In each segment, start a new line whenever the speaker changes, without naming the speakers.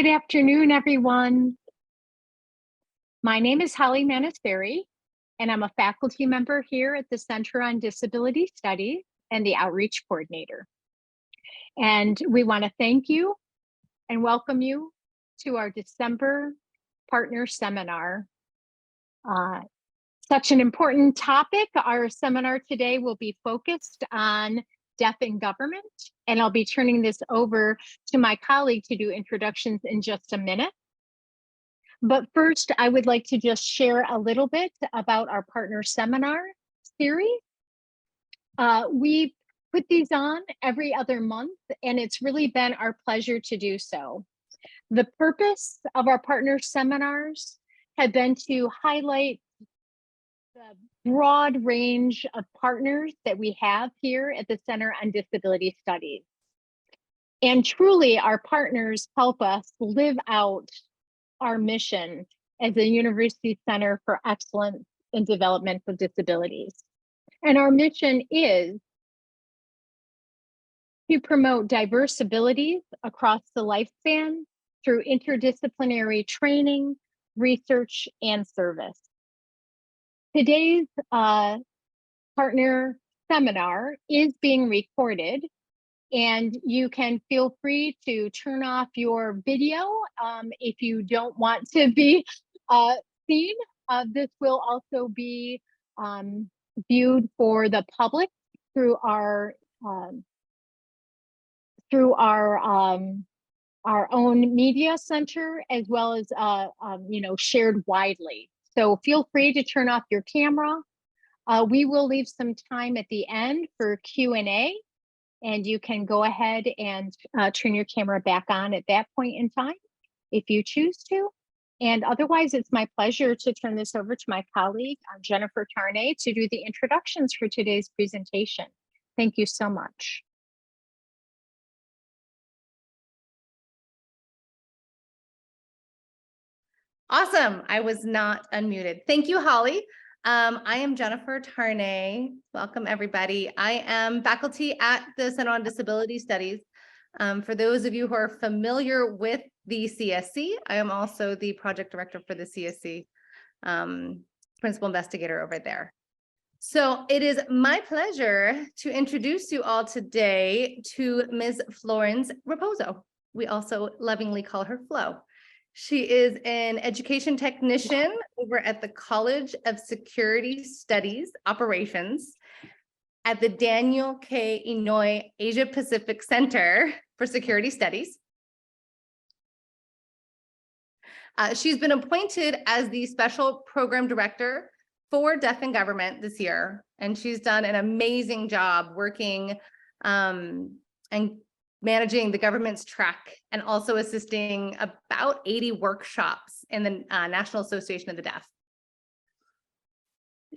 Good afternoon, everyone. My name is Holly Manasferi, and I'm a faculty member here at the Center on Disability Studies and the Outreach Coordinator. And we want to thank you and welcome you to our December Partner Seminar. Such an important topic. Our seminar today will be focused on deaf in government, and I'll be turning this over to my colleague to do introductions in just a minute. But first, I would like to just share a little bit about our partner seminar series. We put these on every other month, and it's really been our pleasure to do so. The purpose of our partner seminars have been to highlight the broad range of partners that we have here at the Center on Disability Studies. And truly, our partners help us live out our mission as a University Center for Excellence in Developmental Disabilities. And our mission is to promote diverse abilities across the lifespan through interdisciplinary training, research, and service. Today's partner seminar is being recorded, and you can feel free to turn off your video if you don't want to be seen. This will also be viewed for the public through our own media center, as well as shared widely. So feel free to turn off your camera. We will leave some time at the end for Q&A, and you can go ahead and turn your camera back on at that point in time if you choose to. And otherwise, it's my pleasure to turn this over to my colleague, Jennifer Tarnay, to do the introductions for today's presentation. Thank you so much.
Awesome. I was not unmuted. Thank you, Holly. I am Jennifer Tarnay. Welcome, everybody. I am faculty at the Center on Disability Studies. For those of you who are familiar with the CSC, I am also the project director for the CSC, principal investigator over there. So it is my pleasure to introduce you all today to Ms. Florence Rapozo. We also lovingly call her Flo. She is an education technician over at the College of Security Studies Operations at the Daniel K. Inouye Asia-Pacific Center for Security Studies. She's been appointed as the Special Program Director for Deaf in Government this year, and she's done an amazing job working and managing the government's track, and also assisting about 80 workshops in the National Association of the Deaf.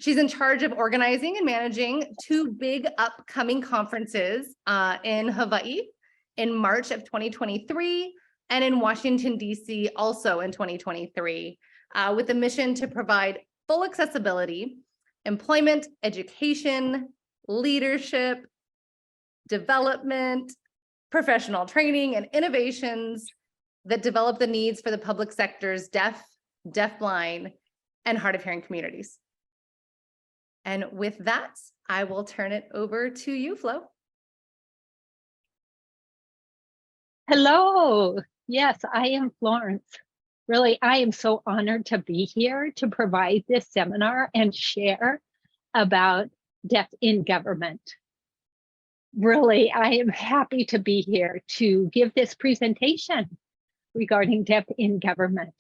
She's in charge of organizing and managing two big upcoming conferences in Hawaii in March of 2023 and in Washington, D.C. also in 2023, with the mission to provide full accessibility, employment, education, leadership, development, professional training, and innovations that develop the needs for the public sector's deaf, deafblind, and hard of hearing communities. And with that, I will turn it over to you, Flo.
Hello. Yes, I am Florence. Really, I am so honored to be here to provide this seminar and share about deaf in government. Really, I am happy to be here to give this presentation regarding deaf in government,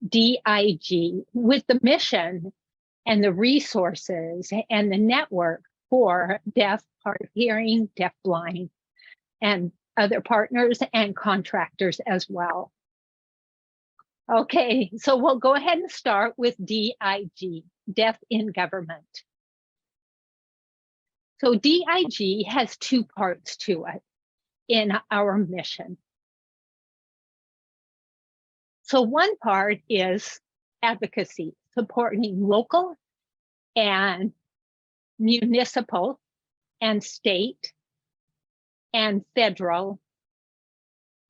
DIG, with the mission and the resources and the network for deaf, hard of hearing, deafblind, and other partners and contractors as well. Okay, so we'll go ahead and start with DIG, deaf in government. So DIG has two parts to it in our mission. So one part is advocacy, supporting local and municipal and state and federal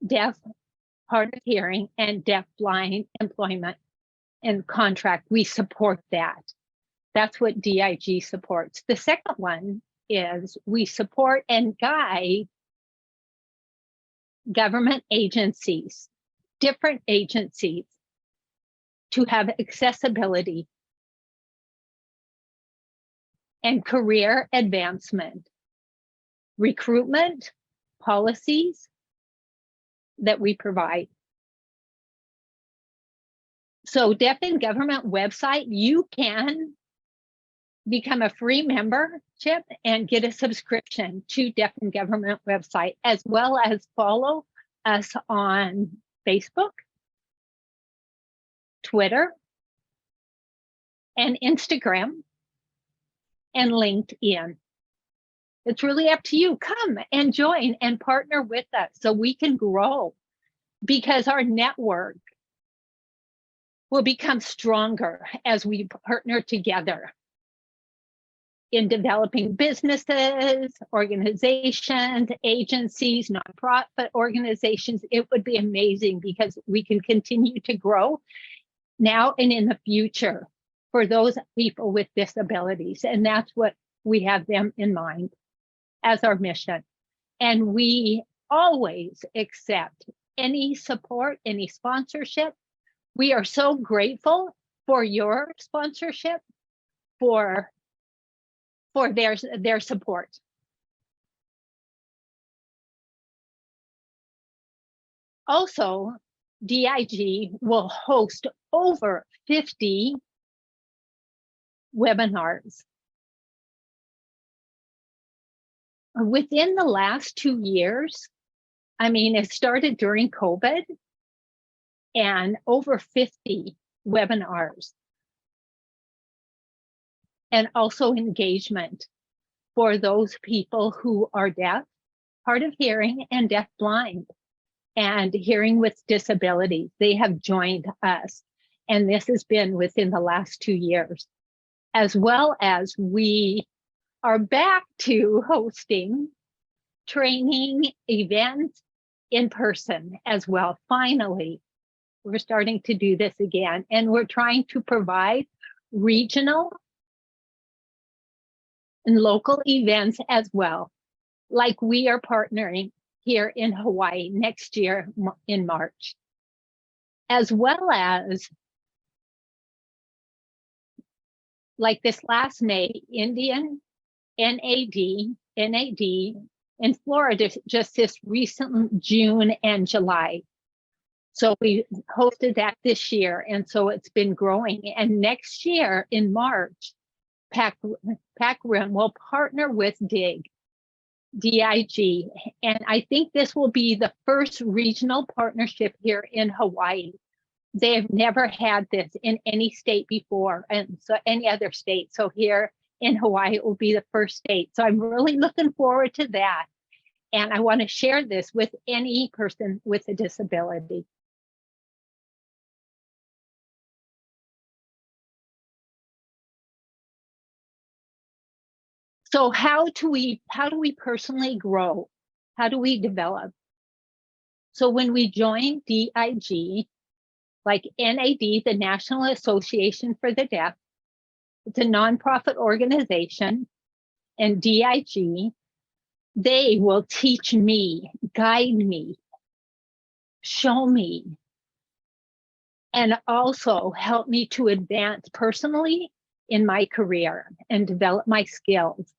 deaf hard of hearing, and deaf-blind employment and contract. We support that. That's what DIG supports. The second one is we support and guide government agencies, different agencies, to have accessibility and career advancement, recruitment, policies that we provide. So Deaf in Government website, you can become a free membership and get a subscription to Deaf in Government website, as well as follow us on Facebook, Twitter, and Instagram, and LinkedIn. It's really up to you. Come and join and partner with us so we can grow, because our network will become stronger as we partner together in developing businesses, organizations, agencies, nonprofit organizations. It would be amazing, because we can continue to grow now and in the future for those people with disabilities. And that's what we have them in mind as our mission. And we always accept any support, any sponsorship. We are so grateful for your sponsorship, for their support. Also, DIG will host over 50 webinars. Within the last 2 years, I mean, it started during COVID, and over 50 webinars. And also engagement for those people who are deaf, hard of hearing, and deaf-blind, and hearing with disabilities. They have joined us, and this has been within the last 2 years. As well as we are back to hosting training events in person as well. Finally, we're starting to do this again, and we're trying to provide regional and local events as well. Like we are partnering here in Hawaii next year in March, as well as like this last May, Indian NAD in Florida, just this recent June and July. So we hosted that this year, and so it's been growing. And next year in March, Pac Rim will partner with DIG, and I think this will be the first regional partnership here in Hawaii. They have never had this in any state before, and so any other state. So here in Hawaii, it will be the first state. So I'm really looking forward to that. And I want to share this with any person with a disability. So how do we personally grow? How do we develop? So when we join DIG, like NAD, the National Association for the Deaf, it's a nonprofit organization, and DIG, they will teach me, guide me, show me, and also help me to advance personally in my career and develop my skills.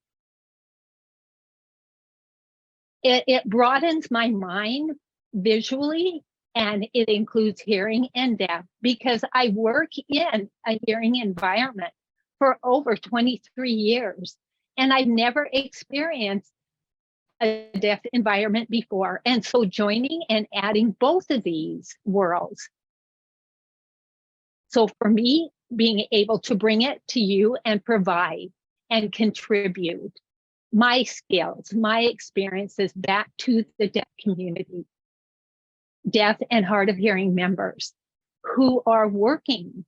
It broadens my mind visually, and it includes hearing and deaf, because I work in a hearing environment for over 23 years, and I've never experienced a deaf environment before. And so joining and adding both of these worlds. So for me, being able to bring it to you and provide and contribute my skills, my experiences back to the deaf community, deaf and hard of hearing members who are working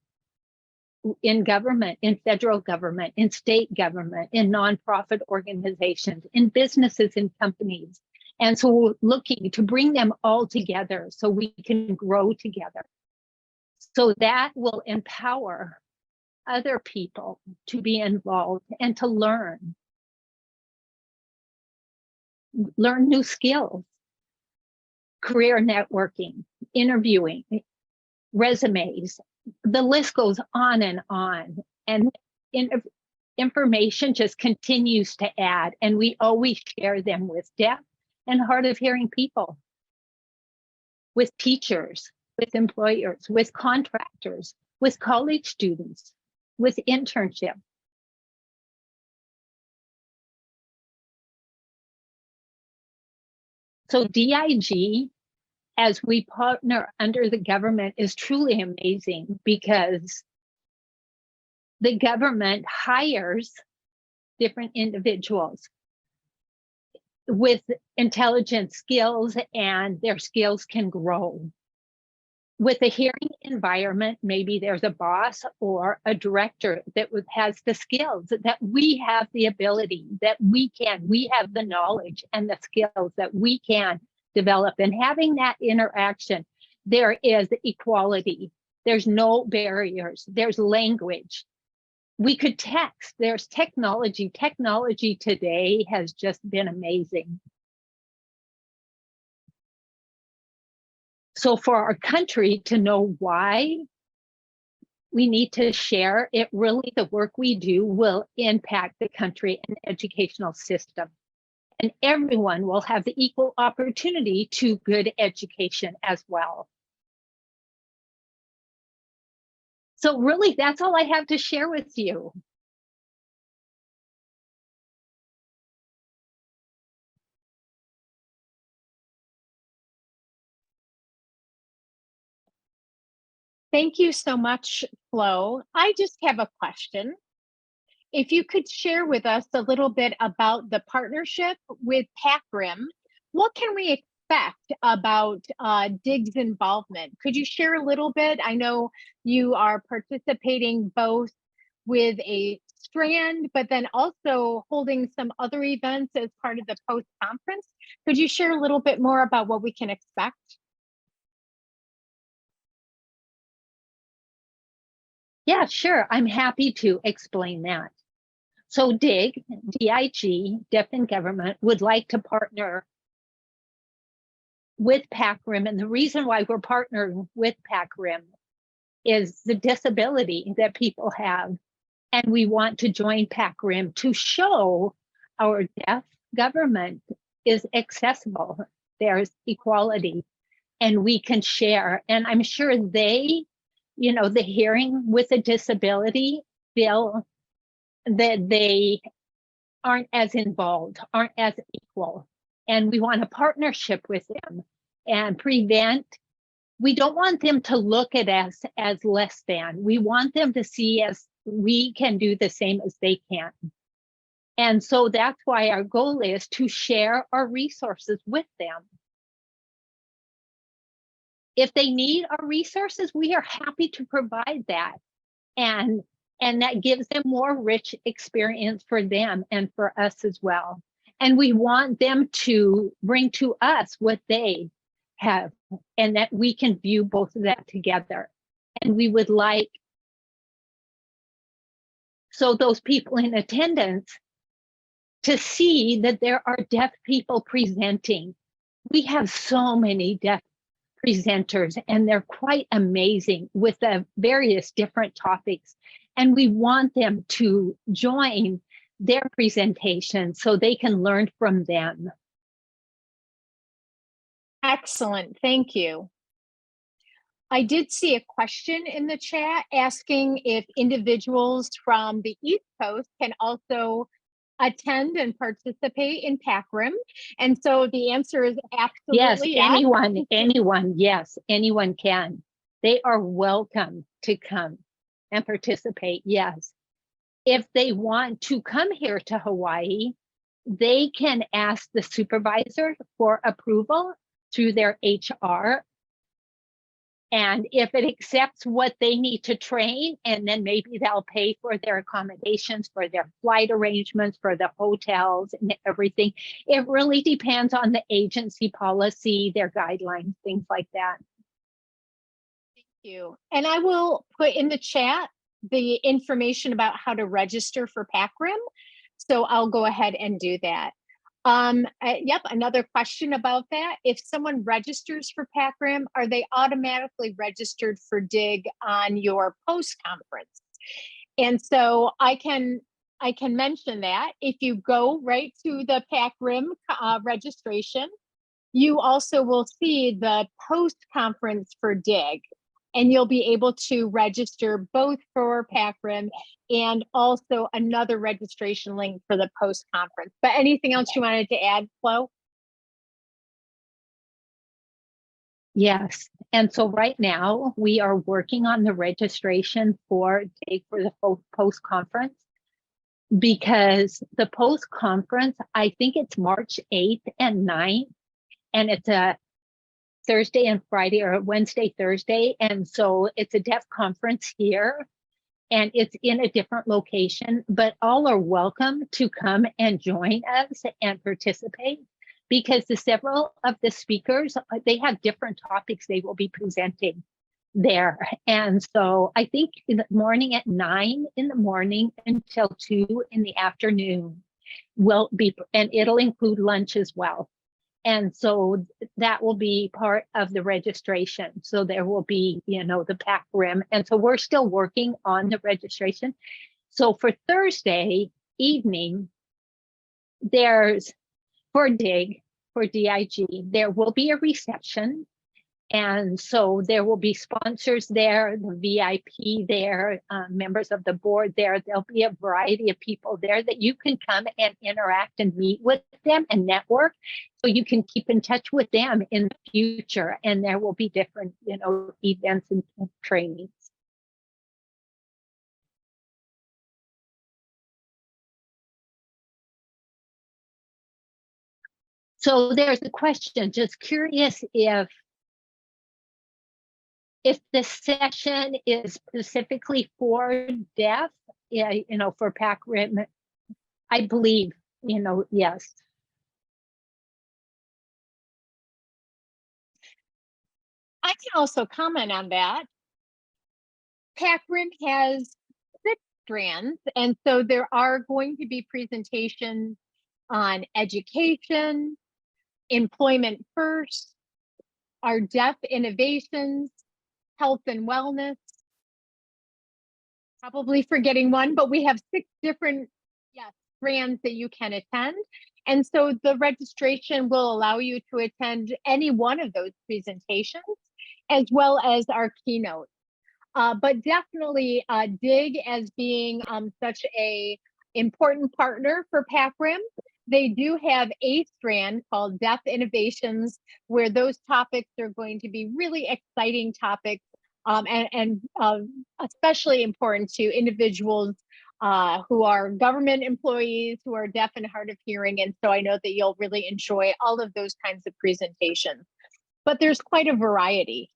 in government, in federal government, in state government, in nonprofit organizations, in businesses and companies, And so we're looking to bring them all together so we can grow together. So that will empower other people to be involved and to learn new skills, career networking, interviewing, resumes. The list goes on. And information just continues to add, and we always share them with deaf and hard of hearing people, with teachers, with employers, with contractors, with college students, with internship. So DIG, as we partner under the government, is truly amazing because the government hires different individuals with intelligent skills, and their skills can grow. With a hearing environment, maybe there's a boss or a director that has the skills, that we have the ability, that we have the knowledge and the skills that we can develop. And having that interaction, there is equality. There's no barriers. There's language. We could text. There's technology. Technology today has just been amazing. So for our country to know why we need to share it, really the work we do will impact the country and educational system. And everyone will have the equal opportunity to good education as well. So really, that's all I have to share with you.
Thank you so much, Flo. I just have a question. If you could share with us a little bit about the partnership with Pac Rim, what can we expect about DIG's involvement? Could you share a little bit? I know you are participating both with a strand, but then also holding some other events as part of the post-conference. Could you share a little bit more about what we can expect?
Yeah, sure. I'm happy to explain that. So DIG, Deaf in Government, would like to partner with Pac Rim. And the reason why we're partnering with Pac Rim is the disability that people have. And we want to join Pac Rim to show our deaf government is accessible. There's equality and we can share. And I'm sure they, the hearing with a disability feel that they aren't as involved, aren't as equal. And we want a partnership with them and we don't want them to look at us as less than. We want them to see us, we can do the same as they can. And so that's why our goal is to share our resources with them. If they need our resources, we are happy to provide that. And that gives them more rich experience for them and for us as well. And we want them to bring to us what they have, and that we can view both of that together. And we would like, so those people in attendance, to see that there are deaf people presenting. We have so many deaf presenters, and they're quite amazing with the various different topics. And we want them to join their presentation so they can learn from them.
Excellent, thank you. I did see a question in the chat asking if individuals from the East Coast can also attend and participate in Pac Rim. And so the answer is absolutely
yes. Anyone, yes, anyone can. They are welcome to come and participate, yes. If they want to come here to Hawaii, they can ask the supervisor for approval through their HR. And if it accepts what they need to train, and then maybe they'll pay for their accommodations, for their flight arrangements, for the hotels and everything. It really depends on the agency policy, their guidelines, things like that.
Thank you. And I will put in the chat the information about how to register for Pac Rim. So I'll go ahead and do that. Yep, another question about that. If someone registers for Pac Rim, are they automatically registered for DIG on your post-conference? And so I can mention that if you go right to the Pac Rim registration, you also will see the post-conference for DIG. And you'll be able to register both for Pac Rim and also another registration link for the post-conference. But anything else you wanted to add, Flo?
Yes. And so right now we are working on the registration for DIG for the post-conference, because the post-conference, I think it's March 8th and 9th, and it's a Thursday and Friday, or Wednesday, Thursday. And so it's a deaf conference here, and it's in a different location, but all are welcome to come and join us and participate, because the several of the speakers, they have different topics they will be presenting there. And so I think in the morning at 9 in the morning until 2 in the afternoon will be, and it'll include lunch as well. And so that will be part of the registration. So there will be, the Pac Rim. And so we're still working on the registration. So for Thursday evening, there's, for DIG, for DIG, there will be a reception. And so there will be sponsors there, the VIP there, members of the board there. There'll be a variety of people there that you can come and interact and meet with them and network, so you can keep in touch with them in the future. And there will be different, events and trainings. So there's a question, just curious if the session is specifically for deaf, for Pac Rim, I believe, yes.
I can also comment on that. Pac Rim has 6 strands, and so there are going to be presentations on education, employment first, our deaf innovations, health and wellness. Probably forgetting one, but we have 6 different strands that you can attend. And so the registration will allow you to attend any one of those presentations, as well as our keynote. But definitely DIG, as being such a important partner for Pac Rim, they do have a strand called Deaf Innovations, where those topics are going to be really exciting topics, and especially important to individuals who are government employees, who are deaf and hard of hearing. And so I know that you'll really enjoy all of those kinds of presentations. But there's quite a variety.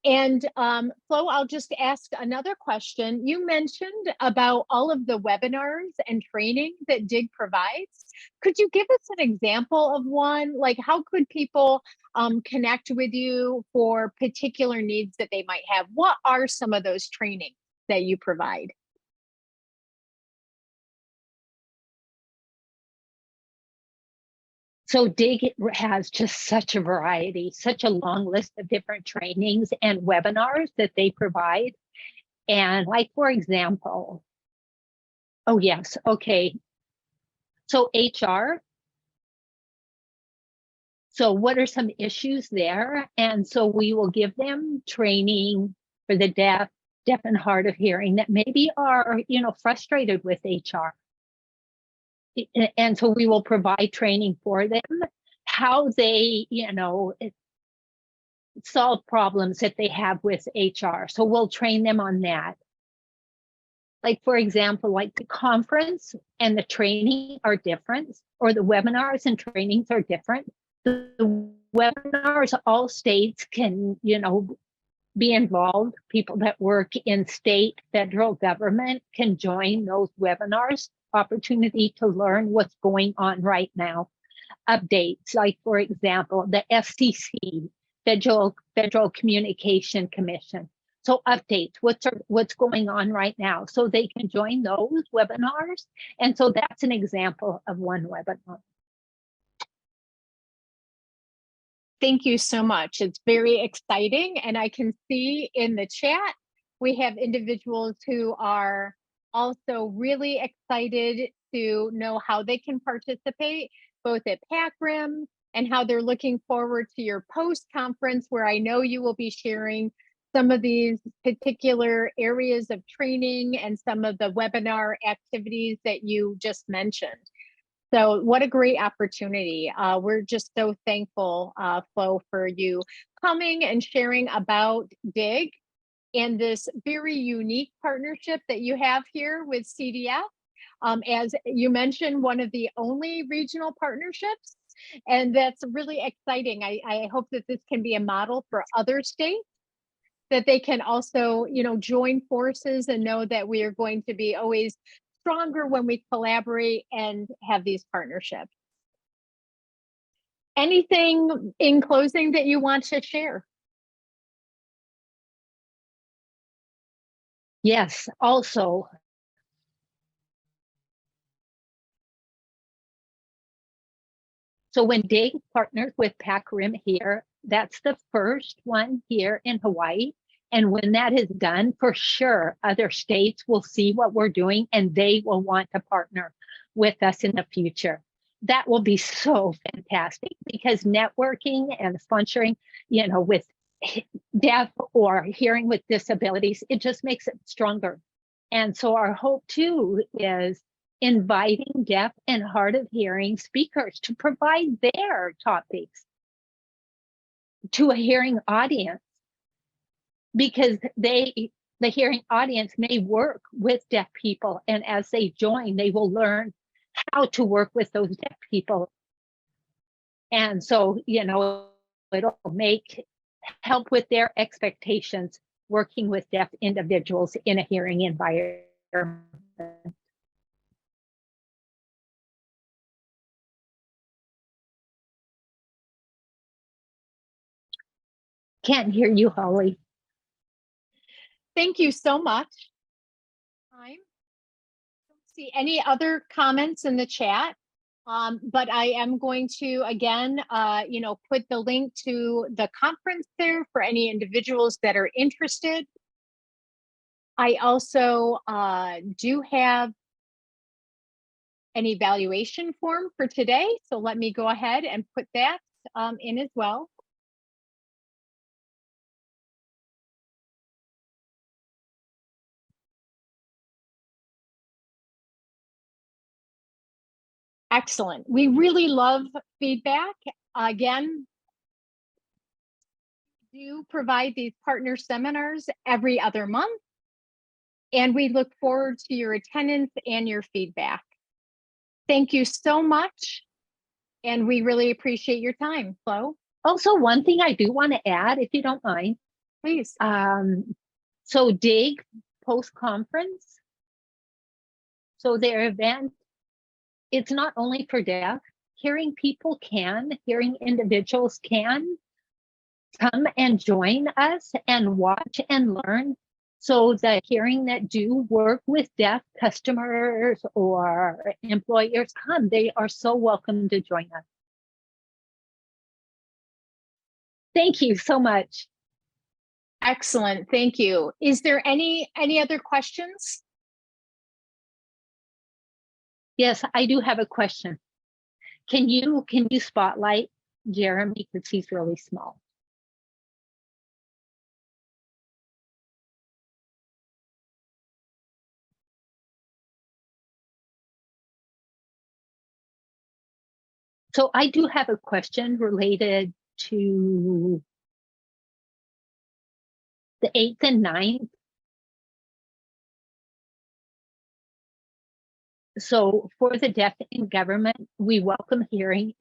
And Flo, I'll just ask another question. You mentioned about all of the webinars and training that DIG provides. Could you give us an example of one? Like, how could people connect with you for particular needs that they might have? What are some of those trainings that you provide?
So DIG has just such a variety, such a long list of different trainings and webinars that they provide. And like, for example, oh yes, okay. So HR. So what are some issues there? And so we will give them training for the deaf and hard of hearing that maybe are, frustrated with HR. And so we will provide training for them, how they, solve problems that they have with HR. So we'll train them on that. Like, for example, like the conference and the training are different, or the webinars and trainings are different. The webinars, all states can, be involved. People that work in state, federal government can join those webinars. Opportunity to learn what's going on right now. Updates, like for example, the FCC, Federal Communication Commission. So updates, what's going on right now. So they can join those webinars. And so that's an example of one webinar.
Thank you so much. It's very exciting. And I can see in the chat, we have individuals who are also really excited to know how they can participate, both at Pac Rim and how they're looking forward to your post-conference, where I know you will be sharing some of these particular areas of training and some of the webinar activities that you just mentioned. So what a great opportunity. We're just so thankful, Flo, for you coming and sharing about DIG and this very unique partnership that you have here with CDF. As you mentioned, one of the only regional partnerships, and that's really exciting. I hope that this can be a model for other states, that they can also, join forces and know that we are going to be always stronger when we collaborate and have these partnerships. Anything in closing that you want to share?
Yes, also, so when DIG partners with Pac Rim here, that's the first one here in Hawaii. And when that is done, for sure, other states will see what we're doing and they will want to partner with us in the future. That will be so fantastic, because networking and sponsoring, with deaf or hearing with disabilities, it just makes it stronger. And so our hope too is inviting deaf and hard of hearing speakers to provide their topics to a hearing audience, because the hearing audience may work with deaf people, and as they join, they will learn how to work with those deaf people. And so, it'll help with their expectations working with deaf individuals in a hearing environment. Can't hear you, Holly.
Thank you so much. I don't see any other comments in the chat, but I am going to, again, put the link to the conference there for any individuals that are interested. I also do have an evaluation form for today, so let me go ahead and put that in as well. Excellent. We really love feedback. Again, we do provide these partner seminars every other month, and we look forward to your attendance and your feedback. Thank you so much, and we really appreciate your time, Flo.
Also, one thing I do want to add, if you don't mind.
Please.
So DIG post-conference, so their event, it's not only for deaf. Hearing individuals can come and join us and watch and learn. So the hearing that do work with deaf customers or employers they are so welcome to join us. Thank you so much.
Excellent, thank you. Is there any other questions?
Yes, I do have a question. Can you spotlight Jeremy, because he's really small? So I do have a question related to the 8th and 9th. So for the deaf in government, we welcome hearing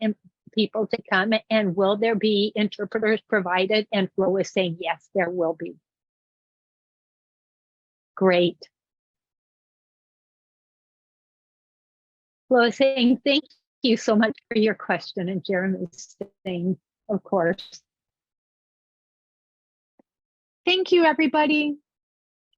people to come, and will there be interpreters provided? And Flo is saying, yes, there will be. Great. Flo is saying, thank you so much for your question. And Jeremy is saying, of course.
Thank you, everybody.